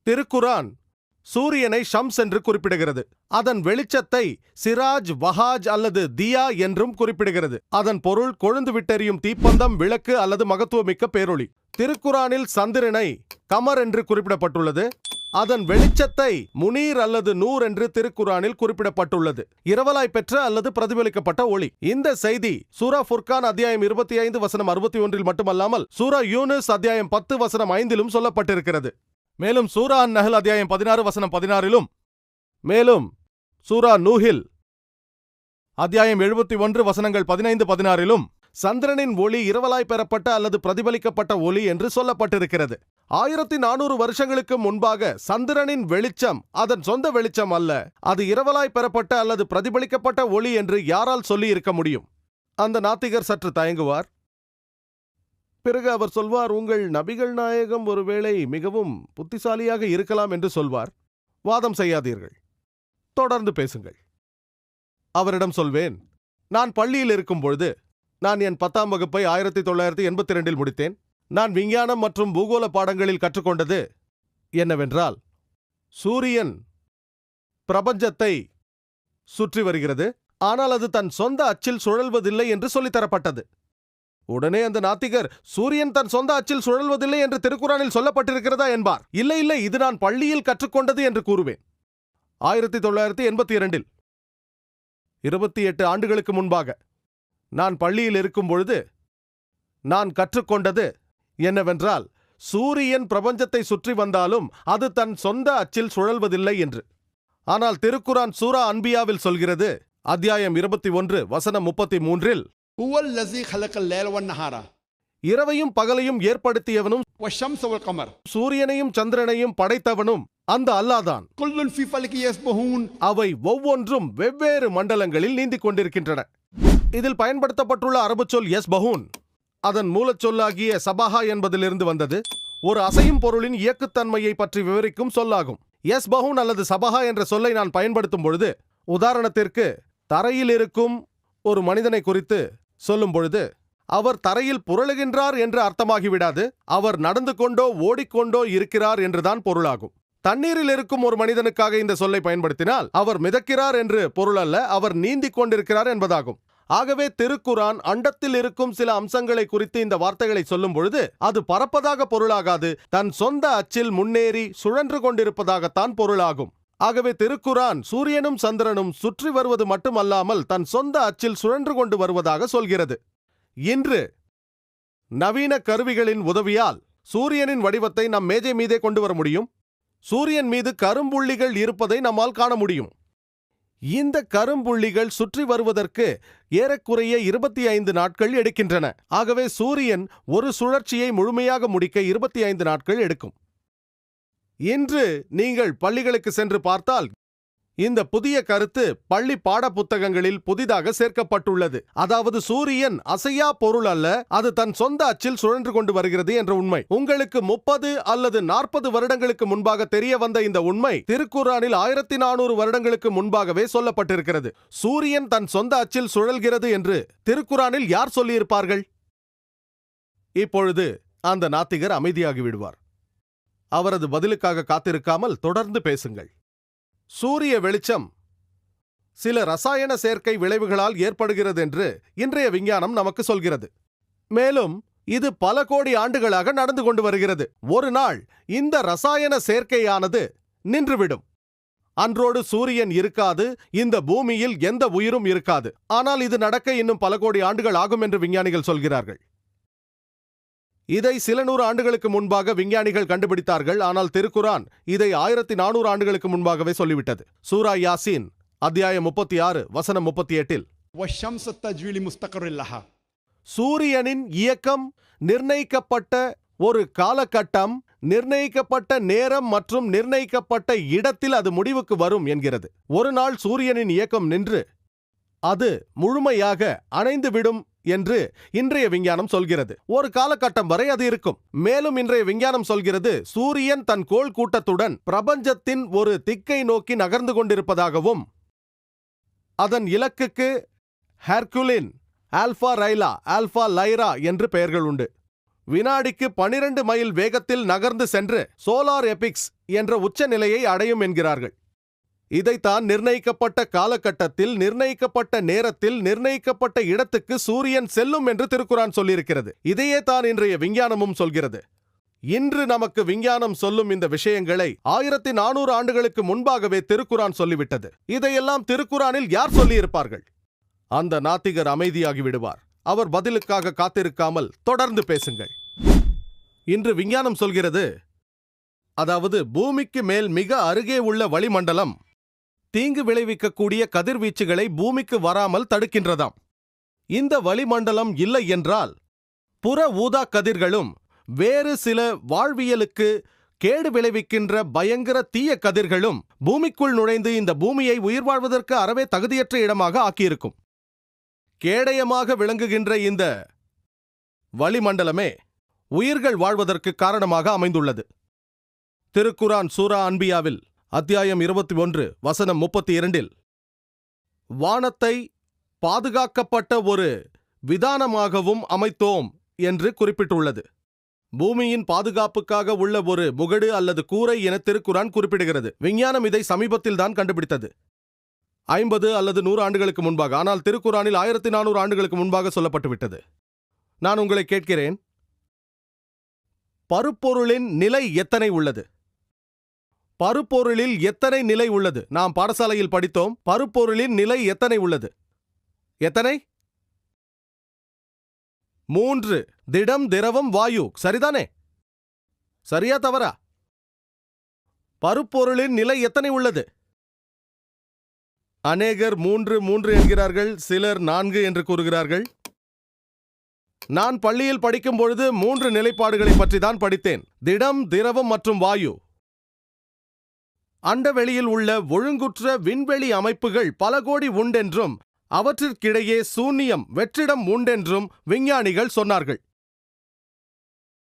திருக்குரான் சூரியனை ஷம்ஸ் என்று குறிப்பிடுகிறது. அதன் வெளிச்சத்தை சிராஜ், வஹாஜ் அல்லது தியா என்றும் குறிப்பிடுகிறது. அதன் பொருள் கொழுந்து விட்டெறியும் தீப்பந்தம், விளக்கு அல்லது மகத்துவமிக்க பேரொளி. திருக்குரானில் சந்திரனை கமர் என்று குறிப்பிடப்பட்டுள்ளது. அதன் வெளிச்சத்தை முனீர் அல்லது நூர் என்று திருக்குரானில் குறிப்பிடப்பட்டுள்ளது. இரவலாய் பெற்ற அல்லது பிரதிபலிக்கப்பட்ட ஒளி. இந்த செய்தி சூரா ஃபுர்கான் அத்தியாயம் 25 வசனம் 61 மட்டுமல்லாமல் சூரா யூனுஸ் அத்தியாயம் 10 வசனம் 5 சொல்லப்பட்டிருக்கிறது. மேலும் சூரா அன்-நஹ்ல் அத்தியாயம் 16 வசனம் 16 மேலும் சூரா நூஹில் அத்தியாயம் 71 வசனங்கள் 15, 16 சந்திரனின் ஒளி இரவலாய் பெறப்பட்ட அல்லது பிரதிபலிக்கப்பட்ட ஒளி என்று சொல்லப்பட்டிருக்கிறது. 1400 வருஷங்களுக்கு முன்பாக சந்திரனின் வெளிச்சம் அதன் சொந்த வெளிச்சம் அல்ல, அது இரவலாய் பெறப்பட்ட அல்லது பிரதிபலிக்கப்பட்ட ஒளி என்று யாரால் சொல்லி இருக்க முடியும்? அந்த நாத்திகர் சற்று தயங்குவார். பிறகு அவர் சொல்வார், உங்கள் நபிகள் நாயகம் ஒருவேளை மிகவும் புத்திசாலியாக இருக்கலாம் என்று சொல்வார். வாதம் செய்யாதீர்கள், தொடர்ந்து பேசுங்கள். அவரிடம் சொல்வேன், நான் பள்ளியில் இருக்கும் பொழுது நான் என் 10ஆம் வகுப்பை 1982 முடித்தேன். நான் விஞ்ஞானம் மற்றும் பூகோள பாடங்களில் கற்றுக்கொண்டது என்னவென்றால், சூரியன் பிரபஞ்சத்தை சுற்றி வருகிறது, ஆனால் அது தன் சொந்த அச்சில் சுழல்வதில்லை என்று சொல்லித்தரப்பட்டது. உடனே அந்த நாத்திகர், சூரியன் தன் சொந்த அச்சில் சுழல்வதில்லை என்று திருக்குரானில் சொல்லப்பட்டிருக்கிறதா என்பார். இல்லை இல்லை, இது நான் பள்ளியில் கற்றுக்கொண்டது என்று கூறுவேன். 1982 28 ஆண்டுகளுக்கு முன்பாக நான் பள்ளியில் இருக்கும் பொழுது நான் கற்றுக்கொண்டது என்னவென்றால், சூரியன் பிரபஞ்சத்தை சுற்றி வந்தாலும் அது தன் சொந்த அச்சில் சுழல்வதில்லை என்று. ஆனால் திருக்குரான் சூரா அன்பியாவில் சொல்கிறது, அத்தியாயம் 21 வசனம் 33 இரவையும் பகலையும் ஏற்படுத்தியவனும் சூரியனையும் சந்திரனையும் படைத்தவனும் அந்த அல்லாஹ்தான். அவை ஒவ்வொன்றும் வெவ்வேறு மண்டலங்களில் நீந்திக் கொண்டிருக்கின்றன. இதில் பயன்படுத்தப்பட்டுள்ள அரபு சொல் யஸ்பஹூன் அதன் மூலச்சொல்லாகிய சபாஹா என்பதிலிருந்து வந்தது. ஒரு அசையும் பொருளின் இயக்குத்தன்மையை பற்றி விவரிக்கும் சொல்லாகும். யஸ்பஹூன் அல்லது சபாஹா என்ற சொல்லை நான் பயன்படுத்தும் பொழுது, உதாரணத்திற்கு தரையில் இருக்கும் ஒரு மனிதனை குறித்து சொல்லும் பொழுது, அவர் தரையில் புரளுகின்றார் என்று அர்த்தமாகிவிடாது, அவர் நடந்து கொண்டோ ஓடிக்கொண்டோ இருக்கிறார் என்றுதான் பொருளாகும். தண்ணீரில் இருக்கும் ஒரு மனிதனுக்காக இந்த சொல்லை பயன்படுத்தினால் அவர் மிதக்கிறார் என்று பொருள் அல்ல, அவர் நீந்திக் கொண்டிருக்கிறார் என்பதாகும். ஆகவே திருக்குரான் அண்டத்தில் இருக்கும் சில அம்சங்களை குறித்து இந்த வார்த்தைகளை சொல்லும் பொழுது அது பறப்பதாக பொருளாகாது, தன் சொந்த அச்சில் முன்னேறி சுழன்று கொண்டிருப்பதாகத்தான் பொருளாகும். ஆகவே திருக்குரான் சூரியனும் சந்திரனும் சுற்றி வருவது மட்டுமல்லாமல் தன் சொந்த அச்சில் சுழன்று கொண்டு வருவதாக சொல்கிறது. இன்று நவீன கருவிகளின் உதவியால் சூரியனின் வடிவத்தை நம் மேஜை மீதே கொண்டு வர முடியும். சூரியன் மீது கரும்புள்ளிகள் இருப்பதை நம்மால் காண முடியும். இந்த கரும்புள்ளிகள் சுற்றி வருவதற்கு ஏறக்குறைய 25 நாட்கள் எடுக்கின்றன. ஆகவே சூரியன் ஒரு சுழற்சியை முழுமையாக முடிக்க 25 நாட்கள் எடுக்கும். இன்று நீங்கள் பள்ளிகளுக்கு சென்று பார்த்தால் இந்த புதிய கருத்து பள்ளி பாட புத்தகங்களில் புதிதாக சேர்க்கப்பட்டுள்ளது. அதாவது சூரியன் அசையா பொருள் அல்ல, அது தன் சொந்த அச்சில் சுழன்று கொண்டு வருகிறது என்ற உண்மை. உங்களுக்கு 30 அல்லது 40 வருடங்களுக்கு முன்பாக தெரிய வந்த இந்த உண்மை திருக்குரானில் 1400 வருடங்களுக்கு முன்பாகவே சொல்லப்பட்டிருக்கிறது. சூரியன் தன் சொந்த அச்சில் சுழல்கிறது என்று திருக்குரானில் யார் சொல்லியிருப்பார்கள்? இப்பொழுது அந்த நாத்திகர் அமைதியாகி விடுவார். அவரது பதிலுக்காக காத்திருக்காமல் தொடர்ந்து பேசுங்கள். சூரிய வெளிச்சம் சில ரசாயன சேர்க்கை விளைவுகளால் ஏற்படுகிறது என்று இன்றைய விஞ்ஞானம் நமக்கு சொல்கிறது. மேலும் இது பல கோடி ஆண்டுகளாக நடந்து கொண்டு வருகிறது. ஒரு நாள் இந்த ரசாயன சேர்க்கையானது நின்றுவிடும். அன்றோடு சூரியன் இருக்காது, இந்த பூமியில் எந்த உயிரும் இருக்காது. ஆனால் இது நடக்க இன்னும் பல கோடி ஆண்டுகள் ஆகும் என்று விஞ்ஞானிகள் சொல்கிறார்கள். இதை சில 100 ஆண்டுகளுக்கு முன்பாக விஞ்ஞானிகள் கண்டுபிடித்தார்கள். ஆனால் திருக்குரான் இதை 1400 ஆண்டுகளுக்கு முன்பாகவே சொல்லிவிட்டது. சூரா யாசீன் அத்தியாயம் 36 வசனம் 38 சூரியனின் இயக்கம் நிர்ணயிக்கப்பட்ட ஒரு காலகட்டம், நிர்ணயிக்கப்பட்ட நேரம் மற்றும் நிர்ணயிக்கப்பட்ட இடத்தில் அது முடிவுக்கு வரும் என்கிறது. ஒரு நாள் சூரியனின் இயக்கம் நின்று அது முழுமையாக அணைந்துவிடும் என்று இன்றைய விஞ்ஞானம் சொல்கிறது. ஒரு காலகட்டம் வரை அது இருக்கும். மேலும் இன்றைய விஞ்ஞானம் சொல்கிறது, சூரியன் தன் கோள் கூட்டத்துடன் பிரபஞ்சத்தின் ஒரு திக்கை நோக்கி நகர்ந்து கொண்டிருப்பதாகவும், அதன் இலக்குக்கு ஹெர்குலின், ஆல்பா ரைலா, ஆல்பா லைரா என்று பெயர்கள் உண்டு. வினாடிக்கு 12 மைல் வேகத்தில் நகர்ந்து சென்று சோலார் எபிக்ஸ் என்ற உச்ச நிலையை அடையும் என்கிறார்கள். இதைத்தான் நிர்ணயிக்கப்பட்ட காலகட்டத்தில், நிர்ணயிக்கப்பட்ட நேரத்தில், நிர்ணயிக்கப்பட்ட இடத்துக்கு சூரியன் செல்லும் என்று திருக்குரான் சொல்லியிருக்கிறது. இதையே தான் இன்றைய விஞ்ஞானமும் சொல்கிறது. இன்று நமக்கு விஞ்ஞானம் சொல்லும் இந்த விஷயங்களை 1400 ஆண்டுகளுக்கு முன்பாகவே திருக்குரான் சொல்லிவிட்டது. இதையெல்லாம் திருக்குரானில் யார் சொல்லியிருப்பார்கள்? அந்த நாத்திகர் அமைதியாகி விடுவார். அவர் பதிலுக்காக காத்திருக்காமல் தொடர்ந்து பேசுங்கள். இன்று விஞ்ஞானம் சொல்கிறது, அதாவது பூமிக்கு மேல் மிக அருகே உள்ள வளிமண்டலம் தீங்கு விளைவிக்கக்கூடிய கதிர்வீச்சுகளை பூமிக்கு வராமல் தடுக்கின்றதாம். இந்த வளிமண்டலம் இல்லை என்றால் புற ஊதா கதிர்களும் வேறு சில வாழ்வியலுக்கு கேடு விளைவிக்கின்ற பயங்கர தீய கதிர்களும் பூமிக்குள் நுழைந்து இந்த பூமியை உயிர் வாழ்வதற்கு அறவே தகுதியற்ற இடமாக ஆக்கியிருக்கும். கேடயமாக விளங்குகின்ற இந்த வளிமண்டலமே உயிர்கள் வாழ்வதற்கு காரணமாக அமைந்துள்ளது. திருக்குரான் சூரா அன்பியாவில் அத்தியாயம் 21 வசனம் 32 வானத்தை பாதுகாக்கப்பட்ட ஒரு விதானமாகவும் அமைத்தோம் என்று குறிப்பிட்டுள்ளது. பூமியின் பாதுகாப்புக்காக உள்ள ஒரு முகடு அல்லது கூரை என திருக்குரான் குறிப்பிடுகிறது. விஞ்ஞானம் இதை சமீபத்தில் தான் கண்டுபிடித்தது, 50 அல்லது 100 ஆண்டுகளுக்கு முன்பாக. ஆனால் திருக்குரானில் 1400 ஆண்டுகளுக்கு முன்பாக சொல்லப்பட்டுவிட்டது. நான் உங்களை கேட்கிறேன், பருப்பொருளின் நிலை எத்தனை உள்ளது? பருப்பொருளில் எத்தனை நிலை உள்ளது? நாம் பாடசாலையில் படித்தோம். பருப்பொருளின் நிலை எத்தனை உள்ளது? எத்தனை? 3. திடம், திரவம், வாயு. சரிதானே? சரியா தவறா? பருப்பொருளின் நிலை எத்தனை உள்ளது? அநேகர் 3 என்கிறார்கள், சிலர் 4 என்று கூறுகிறார்கள். நான் பள்ளியில் படிக்கும் பொழுது 3 நிலைப்பாடுகளை பற்றி தான் படித்தேன்: திடம், திரவம் மற்றும் வாயு. அண்டவெளியில் உள்ள ஒழுங்குற்ற விண்வெளி அமைப்புகள் பல கோடி உண்டென்றும் அவற்றிற்கிடையே சூன்யம், வெற்றிடம் உண்டென்றும் விஞ்ஞானிகள் சொன்னார்கள்.